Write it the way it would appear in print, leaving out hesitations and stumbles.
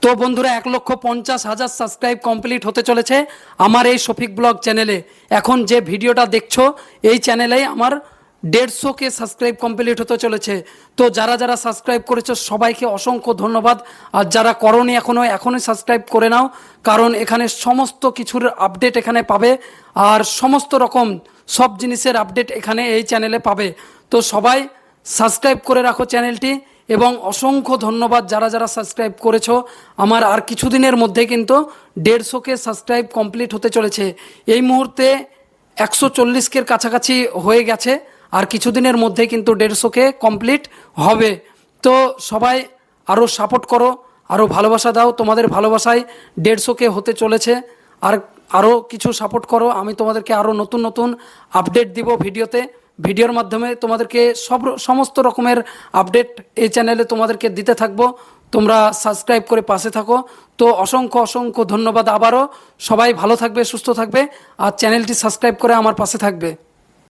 তো বন্ধুরা 1,50,000 subscribe complete হতে চলেছে আমার এই শফিক ব্লগ চ্যানেলে। এখন যে ভিডিওটা দেখছো এই চ্যানেলেই আমার 150K সাবস্ক্রাইব কমপ্লিট হতে চলেছে। তো যারা যারা সাবস্ক্রাইব করেছো সবাইকে অসংখ্য ধন্যবাদ। আর যারা করোনি এখনই সাবস্ক্রাইব করে নাও, কারণ এখানে সমস্ত কিছুর আপডেট এখানে পাবে। আর সমস্ত রকম সব জিনিসের আপডেট এখানে এই চ্যানেলে পাবে। তো সবাই সাবস্ক্রাইব করে রাখো চ্যানেলটি, এবং অসংখ্য ধন্যবাদ যারা যারা সাবস্ক্রাইব করেছো। আমার আর কিছুদিনের মধ্যে কিন্তু 150K সাবস্ক্রাইব কমপ্লিট হতে চলেছে। এই মুহূর্তে 140K কাছাকাছি হয়ে গেছে, আর কিছুদিনের মধ্যে কিন্তু 150K কমপ্লিট হবে। তো সবাই আরও সাপোর্ট করো, আরও ভালোবাসা দাও। তোমাদের ভালোবাসায় 150K হতে চলেছে। আর আরও কিছু সাপোর্ট করো, আমি তোমাদেরকে আরও নতুন নতুন আপডেট দিব ভিডিওর মাধ্যমে তোমাদেরকে সমস্ত রকমের আপডেট এই চ্যানেলে তোমাদেরকে দিতে থাকবো। তোমরা সাবস্ক্রাইব করে পাশে থাকো। তো অসংখ্য অসংখ্য ধন্যবাদ আবারও। সবাই ভালো থাকবে, সুস্থ থাকবে, আর চ্যানেলটি সাবস্ক্রাইব করে আমার পাশে থাকবে।